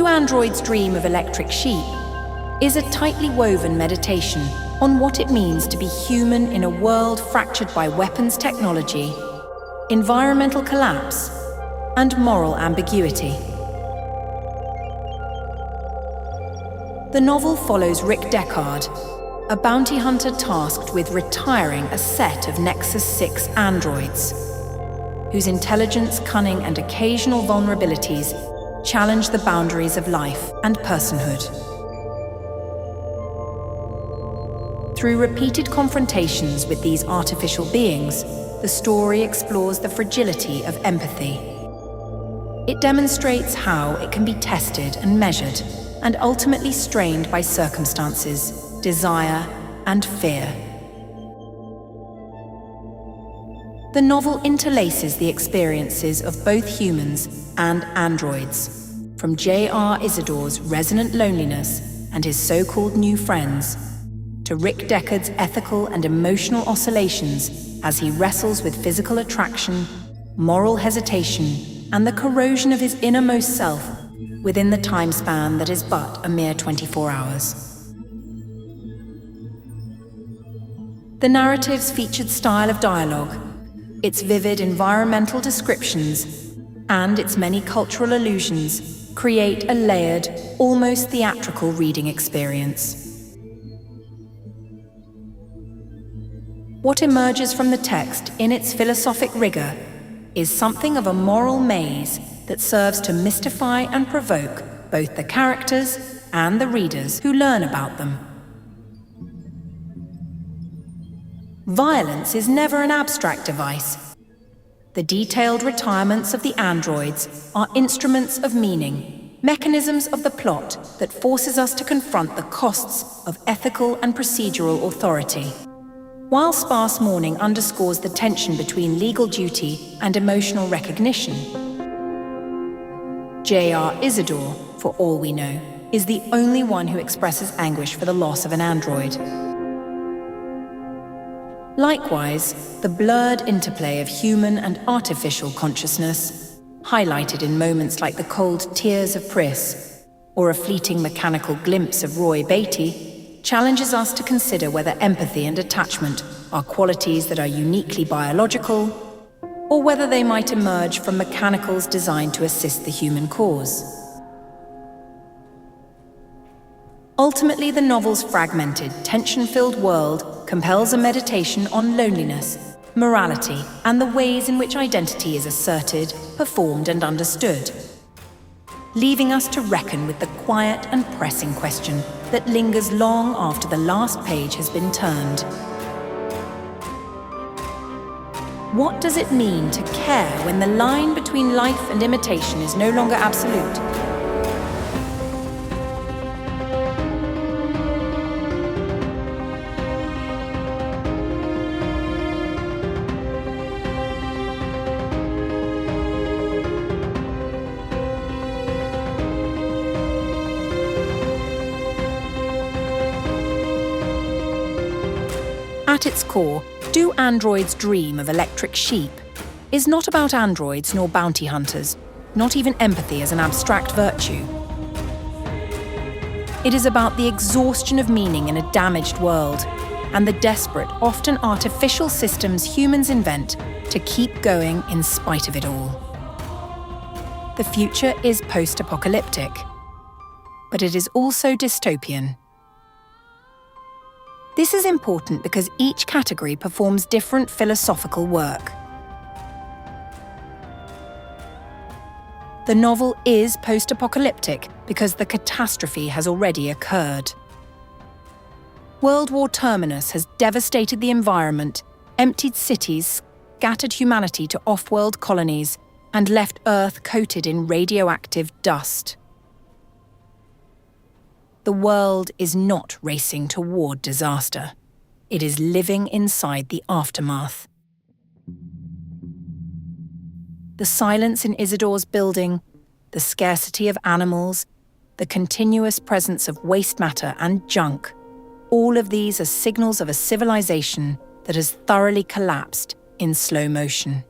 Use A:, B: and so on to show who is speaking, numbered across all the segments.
A: Do Androids Dream of Electric Sheep is a tightly woven meditation on what it means to be human in a world fractured by weapons technology, environmental collapse, and moral ambiguity. The novel follows Rick Deckard, a bounty hunter tasked with retiring a set of Nexus 6 androids, whose intelligence, cunning, and occasional vulnerabilities challenge the boundaries of life and personhood. Through repeated confrontations with these artificial beings, the story explores the fragility of empathy. It demonstrates how it can be tested and measured, and ultimately strained by circumstances, desire, and fear. The novel interlaces the experiences of both humans and androids, from J.R. Isidore's resonant loneliness and his so-called new friends, to Rick Deckard's ethical and emotional oscillations as he wrestles with physical attraction, moral hesitation, and the corrosion of his innermost self within the time span that is but a mere 24 hours. The narrative's featured style of dialogue, its vivid environmental descriptions, and its many cultural allusions create a layered, almost theatrical reading experience. What emerges from the text in its philosophic rigor is something of a moral maze that serves to mystify and provoke both the characters and the readers who learn about them. Violence is never an abstract device. The detailed retirements of the androids are instruments of meaning, mechanisms of the plot that forces us to confront the costs of ethical and procedural authority. While sparse mourning underscores the tension between legal duty and emotional recognition, J.R. Isidore, for all we know, is the only one who expresses anguish for the loss of an android. Likewise, the blurred interplay of human and artificial consciousness, highlighted in moments like the cold tears of Pris, or a fleeting mechanical glimpse of Roy Beatty, challenges us to consider whether empathy and attachment are qualities that are uniquely biological, or whether they might emerge from mechanicals designed to assist the human cause. Ultimately, the novel's fragmented, tension-filled world compels a meditation on loneliness, morality, and the ways in which identity is asserted, performed, and understood, leaving us to reckon with the quiet and pressing question that lingers long after the last page has been turned. What does it mean to care when the line between life and imitation is no longer absolute? At its core, Do Androids Dream of Electric Sheep is not about androids nor bounty hunters, not even empathy as an abstract virtue. It is about the exhaustion of meaning in a damaged world and the desperate, often artificial systems humans invent to keep going in spite of it all. The future is post-apocalyptic, but it is also dystopian. This is important because each category performs different philosophical work. The novel is post-apocalyptic because the catastrophe has already occurred. World War Terminus has devastated the environment, emptied cities, scattered humanity to off-world colonies, and left Earth coated in radioactive dust. The world is not racing toward disaster. It is living inside the aftermath. The silence in Isidore's building, the scarcity of animals, the continuous presence of waste matter and junk, all of these are signals of a civilization that has thoroughly collapsed in slow motion.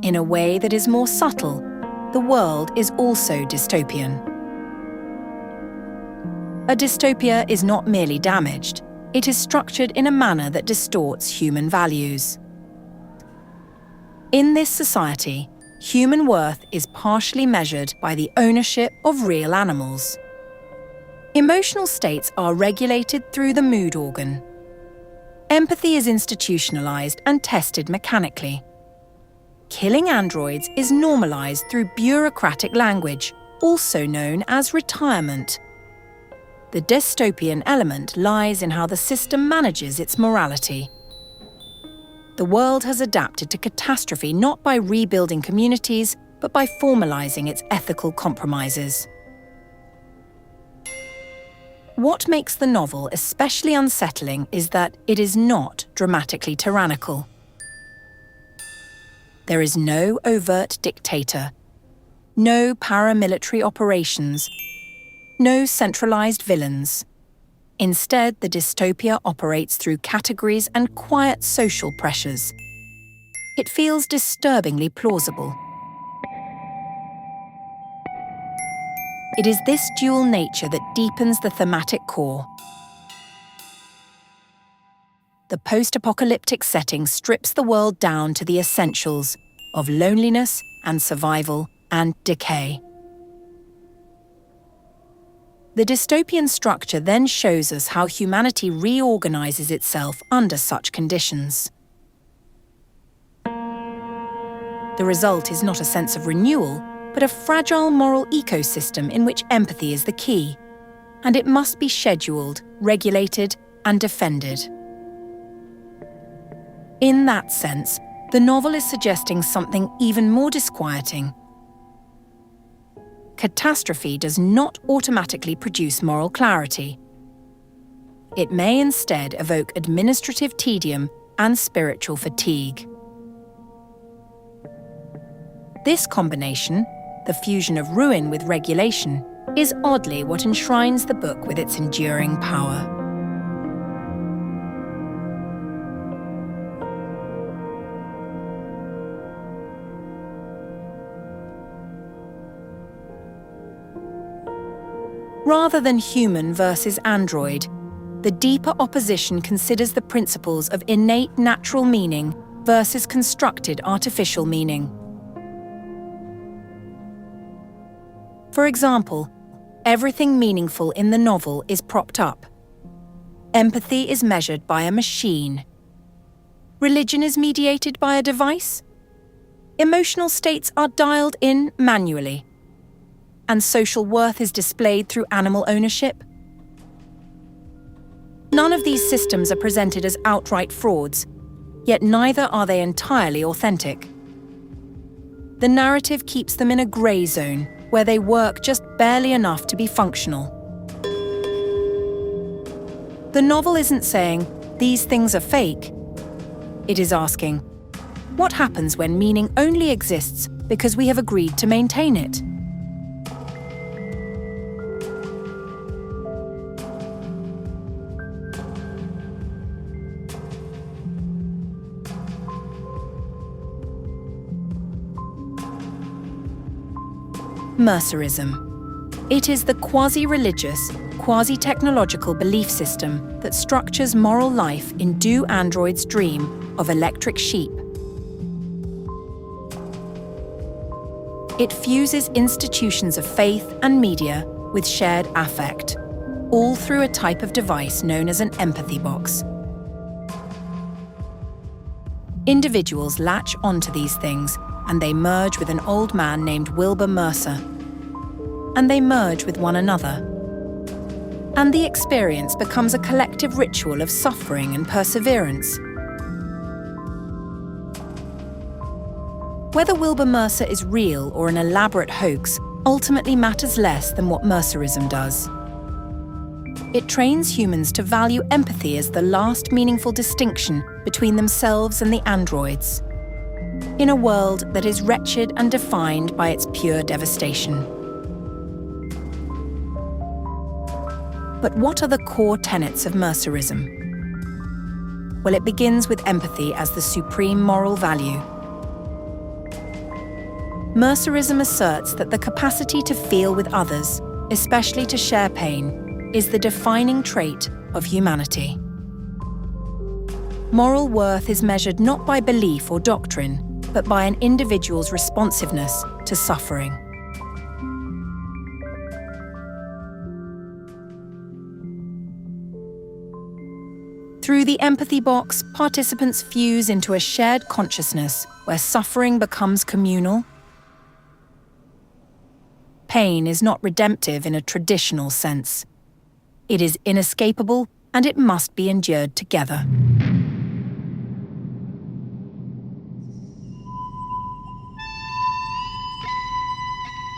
A: In a way that is more subtle the world is also dystopian. A dystopia is not merely damaged, it is structured in a manner that distorts human values. In this society, human worth is partially measured by the ownership of real animals. Emotional states are regulated through the mood organ. Empathy is institutionalized and tested mechanically. Killing androids is normalized through bureaucratic language, also known as retirement. The dystopian element lies in how the system manages its morality. The world has adapted to catastrophe not by rebuilding communities, but by formalizing its ethical compromises. What makes the novel especially unsettling is that it is not dramatically tyrannical. There is no overt dictator, no paramilitary operations, no centralized villains. Instead, the dystopia operates through categories and quiet social pressures. It feels disturbingly plausible. It is this dual nature that deepens the thematic core. The post-apocalyptic setting strips the world down to the essentials of loneliness and survival and decay. The dystopian structure then shows us how humanity reorganizes itself under such conditions. The result is not a sense of renewal, but a fragile moral ecosystem in which empathy is the key, and it must be scheduled, regulated, and defended. In that sense, the novel is suggesting something even more disquieting. Catastrophe does not automatically produce moral clarity. It may instead evoke administrative tedium and spiritual fatigue. This combination, the fusion of ruin with regulation, is oddly what enshrines the book with its enduring power. Rather than human versus android, the deeper opposition considers the principles of innate natural meaning versus constructed artificial meaning. For example, everything meaningful in the novel is propped up. Empathy is measured by a machine. Religion is mediated by a device. Emotional states are dialed in manually. And social worth is displayed through animal ownership. None of these systems are presented as outright frauds, yet neither are they entirely authentic. The narrative keeps them in a grey zone, where they work just barely enough to be functional. The novel isn't saying, these things are fake. It is asking, what happens when meaning only exists because we have agreed to maintain it? Mercerism. It is the quasi-religious, quasi-technological belief system that structures moral life in Do Android's dream of electric sheep. It fuses institutions of faith and media with shared affect, all through a type of device known as an empathy box. Individuals latch onto these things, and they merge with an old man named Wilbur Mercer. And they merge with one another. And the experience becomes a collective ritual of suffering and perseverance. Whether Wilbur Mercer is real or an elaborate hoax ultimately matters less than what Mercerism does. It trains humans to value empathy as the last meaningful distinction between themselves and the androids, in a world that is wretched and defined by its pure devastation. But what are the core tenets of Mercerism? Well, it begins with empathy as the supreme moral value. Mercerism asserts that the capacity to feel with others, especially to share pain, is the defining trait of humanity. Moral worth is measured not by belief or doctrine, but by an individual's responsiveness to suffering. Through the empathy box, participants fuse into a shared consciousness where suffering becomes communal. Pain is not redemptive in a traditional sense. It is inescapable, and it must be endured together.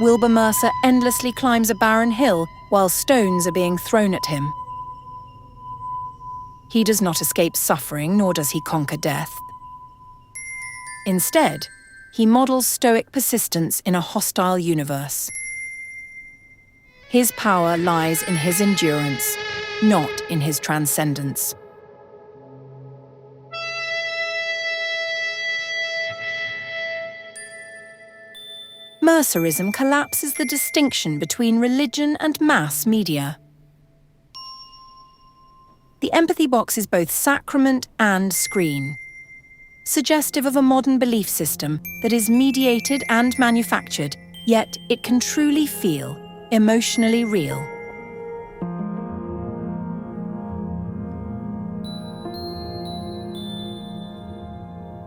A: Wilbur Mercer endlessly climbs a barren hill while stones are being thrown at him. He does not escape suffering, nor does he conquer death. Instead, he models stoic persistence in a hostile universe. His power lies in his endurance, not in his transcendence. Mercerism collapses the distinction between religion and mass media. The empathy box is both sacrament and screen, suggestive of a modern belief system that is mediated and manufactured, yet it can truly feel emotionally real.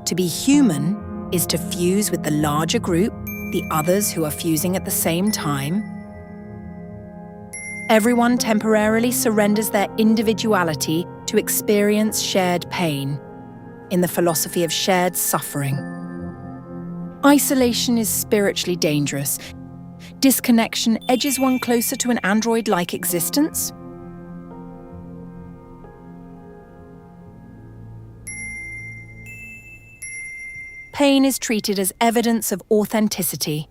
A: To be human is to fuse with the larger group, the others who are fusing at the same time. Everyone temporarily surrenders their individuality to experience shared pain, in the philosophy of shared suffering. Isolation is spiritually dangerous. Disconnection edges one closer to an android-like existence. Pain is treated as evidence of authenticity.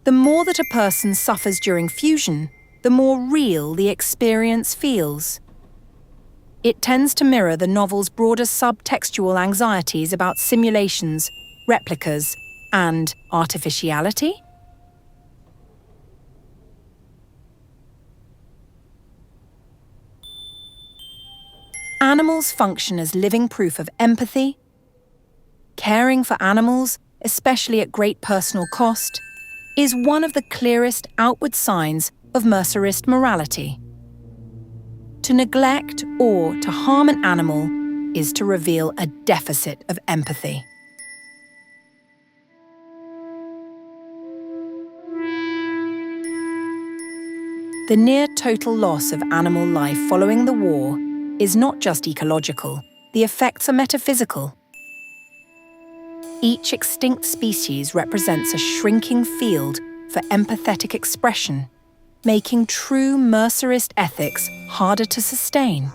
A: The more that a person suffers during fusion, the more real the experience feels. It tends to mirror the novel's broader subtextual anxieties about simulations, replicas, and artificiality. Animals function as living proof of empathy. Caring for animals, especially at great personal cost, is one of the clearest outward signs of Mercerist morality. To neglect or to harm an animal is to reveal a deficit of empathy. The near-total loss of animal life following the war is not just ecological, the effects are metaphysical. Each extinct species represents a shrinking field for empathetic expression, making true Mercerist ethics harder to sustain.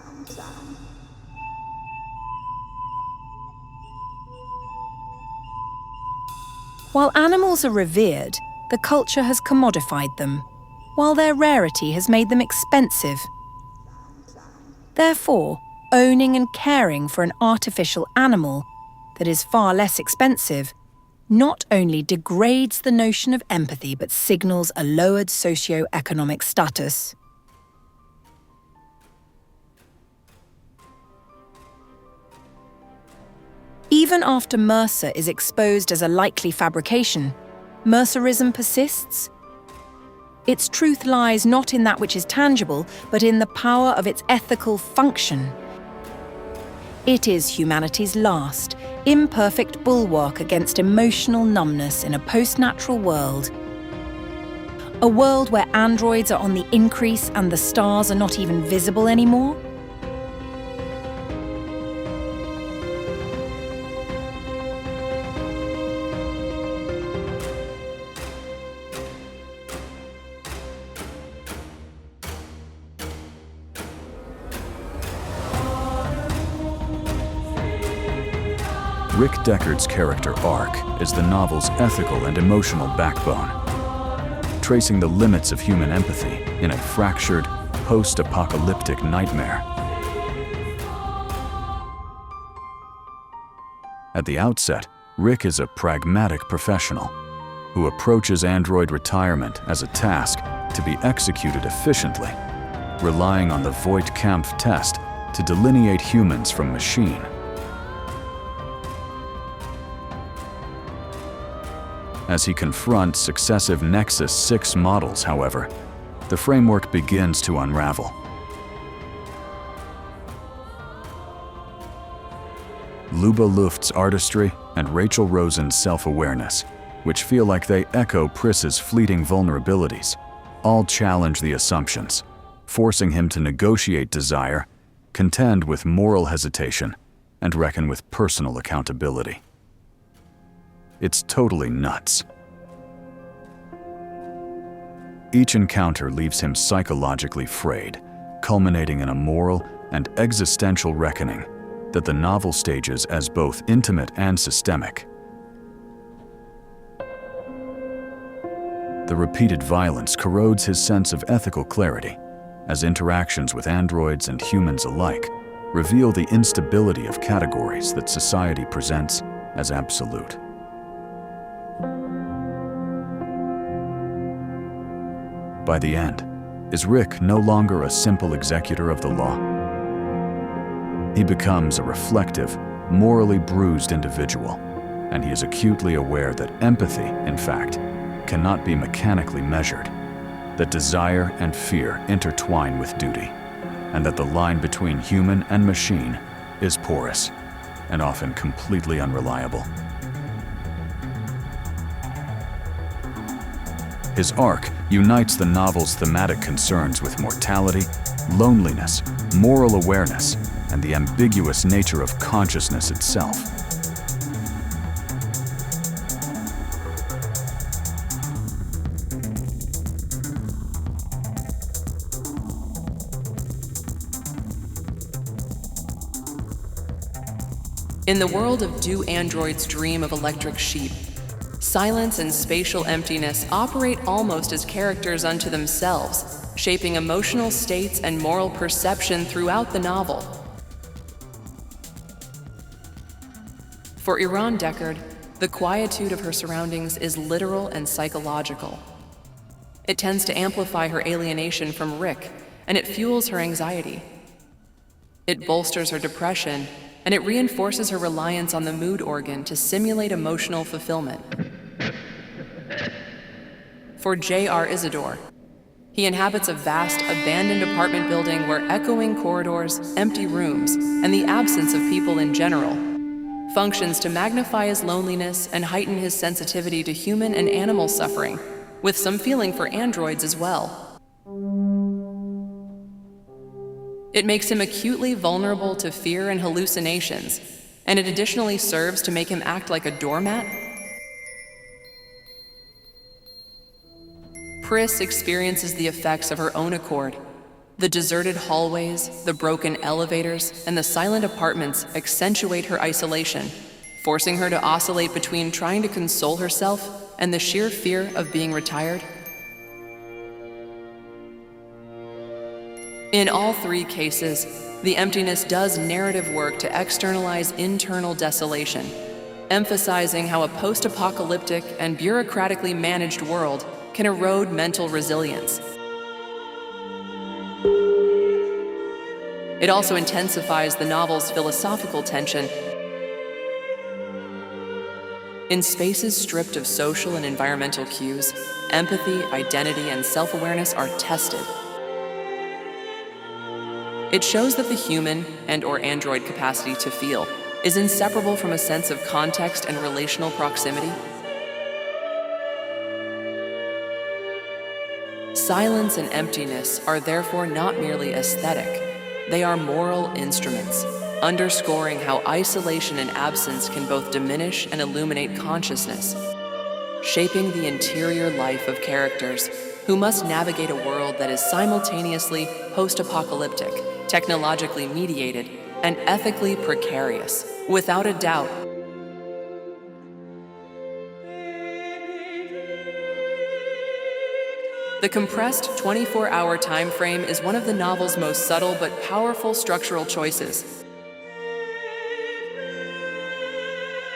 A: While animals are revered, the culture has commodified them, while their rarity has made them expensive. Therefore, owning and caring for an artificial animal that is far less expensive not only degrades the notion of empathy but signals a lowered socio-economic status. Even after Mercer is exposed as a likely fabrication, Mercerism persists. Its truth lies not in that which is tangible, but in the power of its ethical function. It is humanity's last, imperfect bulwark against emotional numbness in a post-natural world. A world where androids are on the increase and the stars are not even visible anymore.
B: Rick Deckard's character arc is the novel's ethical and emotional backbone, tracing the limits of human empathy in a fractured, post-apocalyptic nightmare. At the outset, Rick is a pragmatic professional, who approaches android retirement as a task to be executed efficiently, relying on the Voight-Kampff test to delineate humans from machine. As he confronts successive Nexus 6 models, however, the framework begins to unravel. Luba Luft's artistry and Rachel Rosen's self-awareness, which feel like they echo Priss's fleeting vulnerabilities, all challenge the assumptions, forcing him to negotiate desire, contend with moral hesitation, and reckon with personal accountability. It's totally nuts. Each encounter leaves him psychologically frayed, culminating in a moral and existential reckoning that the novel stages as both intimate and systemic. The repeated violence corrodes his sense of ethical clarity, as interactions with androids and humans alike reveal the instability of categories that society presents as absolute. By the end, is Rick no longer a simple executor of the law? He becomes a reflective, morally bruised individual, and he is acutely aware that empathy, in fact, cannot be mechanically measured, that desire and fear intertwine with duty, and that the line between human and machine is porous and often completely unreliable. His arc unites the novel's thematic concerns with mortality, loneliness, moral awareness, and the ambiguous nature of consciousness itself.
C: In the world of Do Androids Dream of Electric Sheep, silence and spatial emptiness operate almost as characters unto themselves, shaping emotional states and moral perception throughout the novel. For Rick Deckard, the quietude of her surroundings is literal and psychological. It tends to amplify her alienation from Rick, and it fuels her anxiety. It bolsters her depression, and it reinforces her reliance on the mood organ to simulate emotional fulfillment. For J.R. Isidore, he inhabits a vast, abandoned apartment building where echoing corridors, empty rooms, and the absence of people in general functions to magnify his loneliness and heighten his sensitivity to human and animal suffering, with some feeling for androids as well. It makes him acutely vulnerable to fear and hallucinations, and it additionally serves to make him act like a doormat. Priss experiences the effects of her own accord. The deserted hallways, the broken elevators, and the silent apartments accentuate her isolation, forcing her to oscillate between trying to console herself and the sheer fear of being retired. In all three cases, the emptiness does narrative work to externalize internal desolation, emphasizing how a post-apocalyptic and bureaucratically managed world can erode mental resilience. It also intensifies the novel's philosophical tension. In spaces stripped of social and environmental cues, empathy, identity, and self-awareness are tested. It shows that the human and/or android capacity to feel is inseparable from a sense of context and relational proximity. Silence and emptiness are therefore not merely aesthetic, they are moral instruments, underscoring how isolation and absence can both diminish and illuminate consciousness, shaping the interior life of characters who must navigate a world that is simultaneously post-apocalyptic, technologically mediated, and ethically precarious. Without a doubt, the compressed 24-hour time frame is one of the novel's most subtle but powerful structural choices.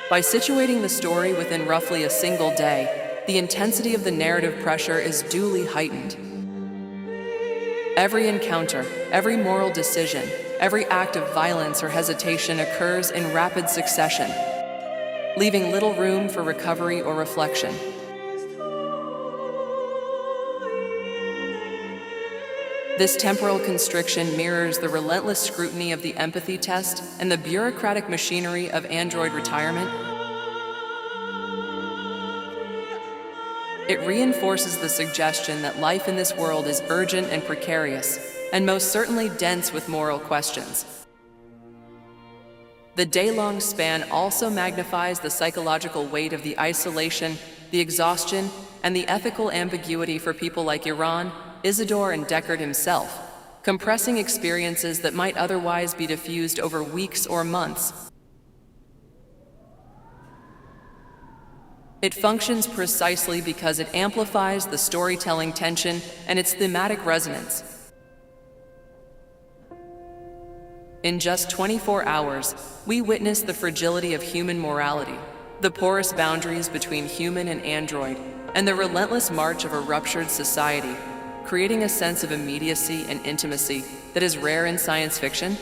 C: By situating the story within roughly a single day, the intensity of the narrative pressure is duly heightened. Every encounter, every moral decision, every act of violence or hesitation occurs in rapid succession, leaving little room for recovery or reflection. This temporal constriction mirrors the relentless scrutiny of the empathy test and the bureaucratic machinery of android retirement. It reinforces the suggestion that life in this world is urgent and precarious, and most certainly dense with moral questions. The day-long span also magnifies the psychological weight of the isolation, the exhaustion, and the ethical ambiguity for people like Iran, Isidore, and Deckard himself, compressing experiences that might otherwise be diffused over weeks or months. It functions precisely because it amplifies the storytelling tension and its thematic resonance. In just 24 hours, we witness the fragility of human morality, the porous boundaries between human and android, and the relentless march of a ruptured society, creating a sense of immediacy and intimacy that is rare in science fiction.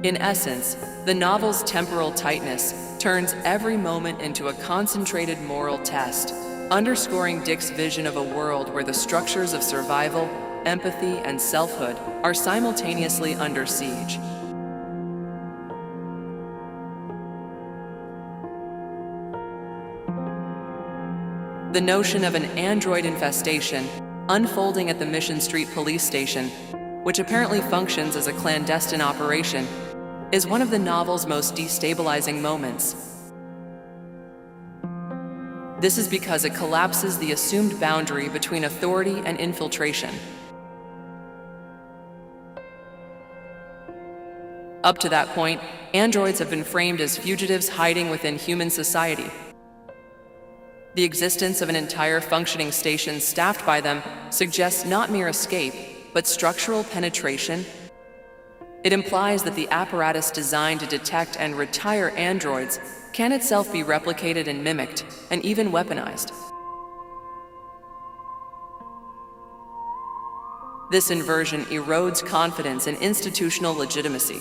C: In essence, the novel's temporal tightness turns every moment into a concentrated moral test, underscoring Dick's vision of a world where the structures of survival, empathy, and selfhood are simultaneously under siege. The notion of an android infestation unfolding at the Mission Street police station, which apparently functions as a clandestine operation, is one of the novel's most destabilizing moments. This is because it collapses the assumed boundary between authority and infiltration. Up to that point, androids have been framed as fugitives hiding within human society. The existence of an entire functioning station staffed by them suggests not mere escape, but structural penetration. It implies that the apparatus designed to detect and retire androids can itself be replicated and mimicked, and even weaponized. This inversion erodes confidence in institutional legitimacy.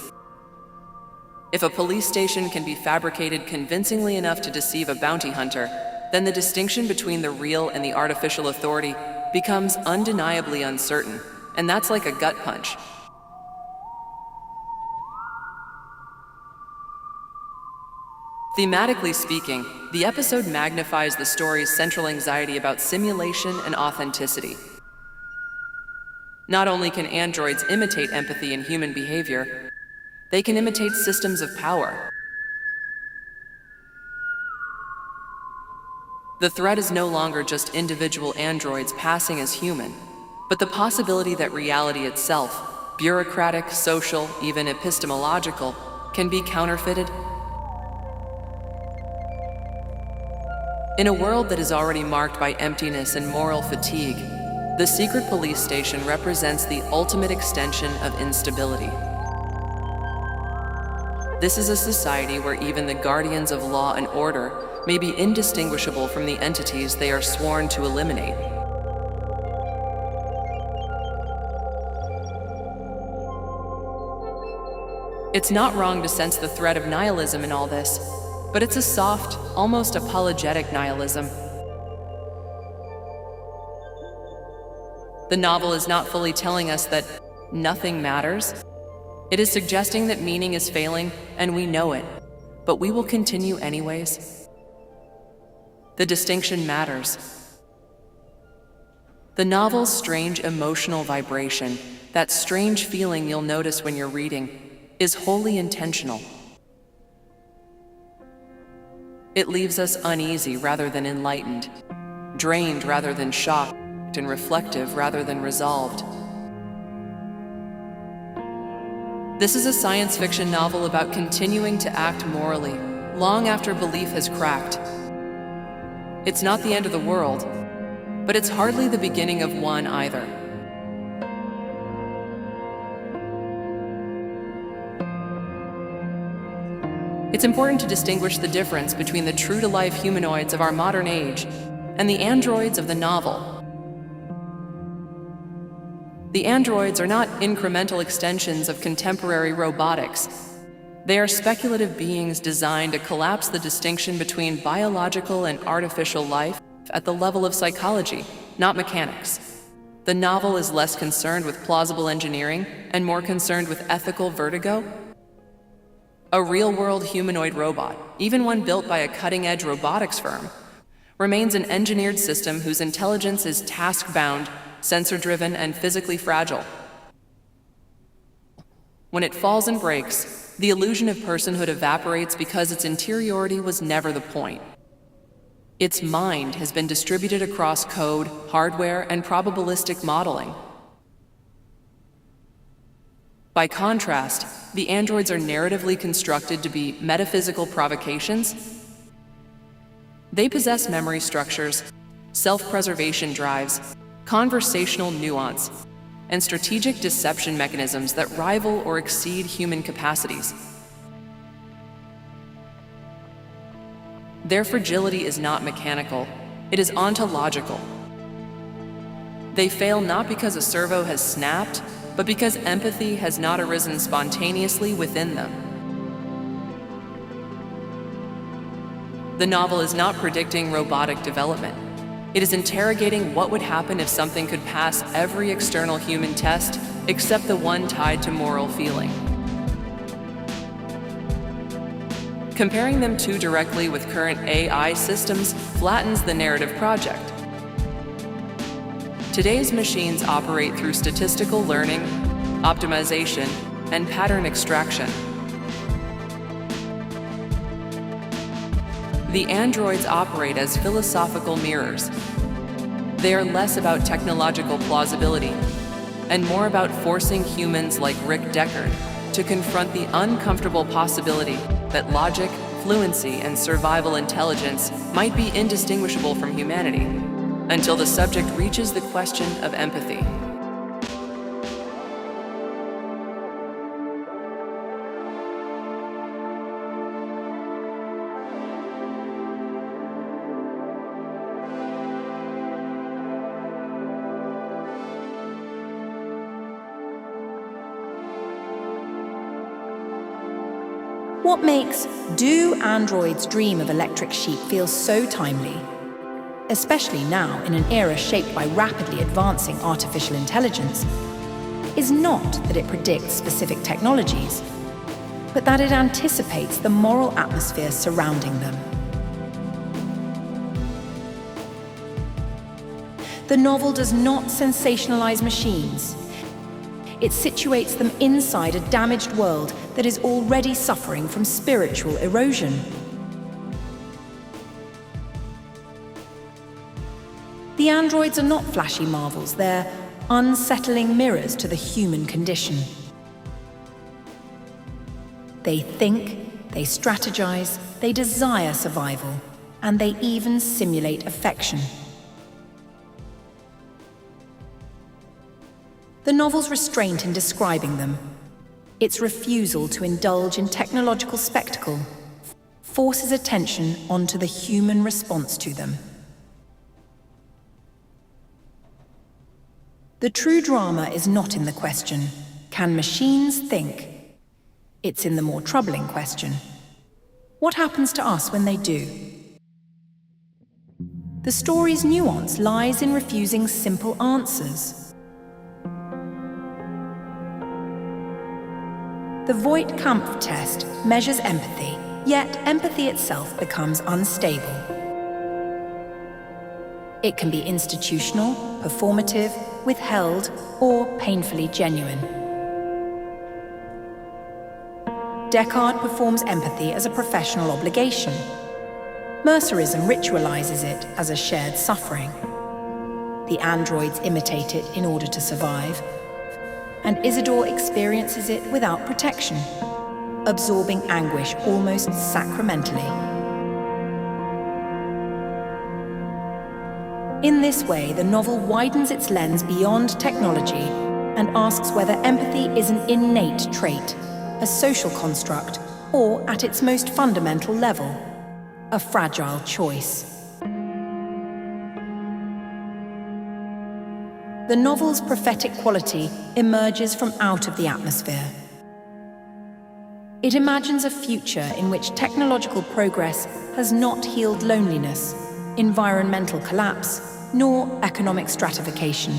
C: If a police station can be fabricated convincingly enough to deceive a bounty hunter, then the distinction between the real and the artificial authority becomes undeniably uncertain, and that's like a gut punch. Thematically speaking, the episode magnifies the story's central anxiety about simulation and authenticity. Not only can androids imitate empathy in human behavior, they can imitate systems of power. The threat is no longer just individual androids passing as human, but the possibility that reality itself, bureaucratic, social, even epistemological, can be counterfeited. In a world that is already marked by emptiness and moral fatigue, the secret police station represents the ultimate extension of instability. This is a society where even the guardians of law and order may be indistinguishable from the entities they are sworn to eliminate. It's not wrong to sense the threat of nihilism in all this, but it's a soft, almost apologetic nihilism. The novel is not fully telling us that nothing matters. It is suggesting that meaning is failing, and we know it, but we will continue anyways. The distinction matters. The novel's strange emotional vibration, that strange feeling you'll notice when you're reading, is wholly intentional. It leaves us uneasy rather than enlightened, drained rather than shocked, and reflective rather than resolved. This is a science fiction novel about continuing to act morally, long after belief has cracked. It's not the end of the world, but it's hardly the beginning of one either. It's important to distinguish the difference between the true-to-life humanoids of our modern age and the androids of the novel. The androids are not incremental extensions of contemporary robotics. They are speculative beings designed to collapse the distinction between biological and artificial life at the level of psychology, not mechanics. The novel is less concerned with plausible engineering and more concerned with ethical vertigo. A real-world humanoid robot, even one built by a cutting-edge robotics firm, remains an engineered system whose intelligence is task-bound, sensor-driven, and physically fragile. When it falls and breaks, the illusion of personhood evaporates because its interiority was never the point. Its mind has been distributed across code, hardware, and probabilistic modeling. By contrast, the androids are narratively constructed to be metaphysical provocations. They possess memory structures, self-preservation drives, conversational nuance, and strategic deception mechanisms that rival or exceed human capacities. Their fragility is not mechanical, it is ontological. They fail not because a servo has snapped, but because empathy has not arisen spontaneously within them. The novel is not predicting robotic development. It is interrogating what would happen if something could pass every external human test except the one tied to moral feeling. Comparing them too directly with current AI systems flattens the narrative project. Today's machines operate through statistical learning, optimization, and pattern extraction. The androids operate as philosophical mirrors. They are less about technological plausibility and more about forcing humans like Rick Deckard to confront the uncomfortable possibility that logic, fluency, and survival intelligence might be indistinguishable from humanity until the subject reaches the question of empathy.
A: What makes "Do Androids Dream of Electric Sheep" feel so timely, especially now in an era shaped by rapidly advancing artificial intelligence, is not that it predicts specific technologies, but that it anticipates the moral atmosphere surrounding them. The novel does not sensationalize machines. It situates them inside a damaged world that is already suffering from spiritual erosion. The androids are not flashy marvels, they're unsettling mirrors to the human condition. They think, they strategize, they desire survival, and they even simulate affection. The novel's restraint in describing them, its refusal to indulge in technological spectacle, forces attention onto the human response to them. The true drama is not in the question, can machines think? It's in the more troubling question, what happens to us when they do? The story's nuance lies in refusing simple answers. The Voigt-Kampff test measures empathy, yet empathy itself becomes unstable. It can be institutional, performative, withheld, or painfully genuine. Deckard performs empathy as a professional obligation. Mercerism ritualizes it as a shared suffering. The androids imitate it in order to survive, and Isidore experiences it without protection, absorbing anguish almost sacramentally. In this way, the novel widens its lens beyond technology and asks whether empathy is an innate trait, a social construct, or at its most fundamental level, a fragile choice. The novel's prophetic quality emerges from out of the atmosphere. It imagines a future in which technological progress has not healed loneliness, environmental collapse, nor economic stratification.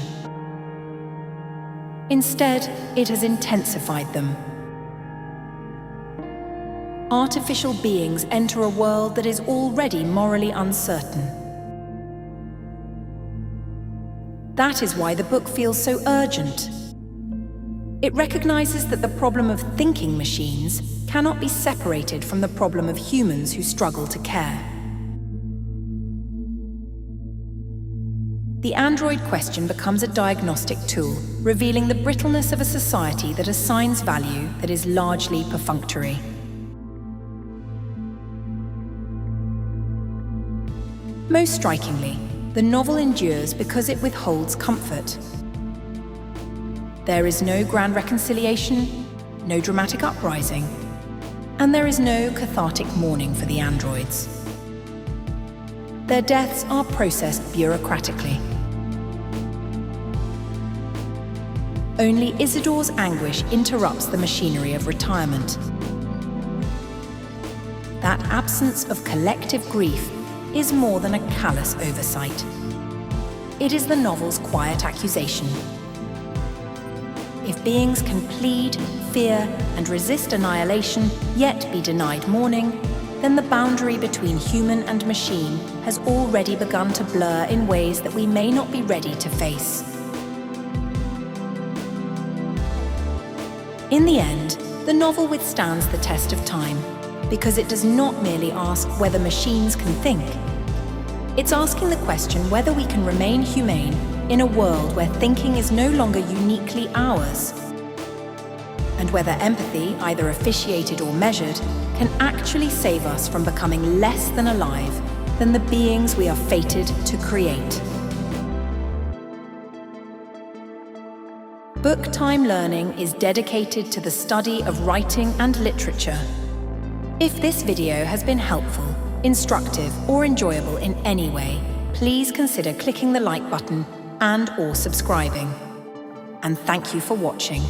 A: Instead, it has intensified them. Artificial beings enter a world that is already morally uncertain. That is why the book feels so urgent. It recognizes that the problem of thinking machines cannot be separated from the problem of humans who struggle to care. The android question becomes a diagnostic tool, revealing the brittleness of a society that assigns value that is largely perfunctory. Most strikingly, the novel endures because it withholds comfort. There is no grand reconciliation, no dramatic uprising, and there is no cathartic mourning for the androids. Their deaths are processed bureaucratically. Only Isidore's anguish interrupts the machinery of retirement. That absence of collective grief is more than a callous oversight. It is the novel's quiet accusation. If beings can plead, fear, and resist annihilation, yet be denied mourning, then the boundary between human and machine has already begun to blur in ways that we may not be ready to face. In the end, the novel withstands the test of time, because it does not merely ask whether machines can think. It's asking the question whether we can remain humane in a world where thinking is no longer uniquely ours, and whether empathy, either officiated or measured, can actually save us from becoming less than alive than the beings we are fated to create. Book Time Learning is dedicated to the study of writing and literature. If this video has been helpful, instructive, or enjoyable in any way, please consider clicking the like button and/or subscribing. And thank you for watching.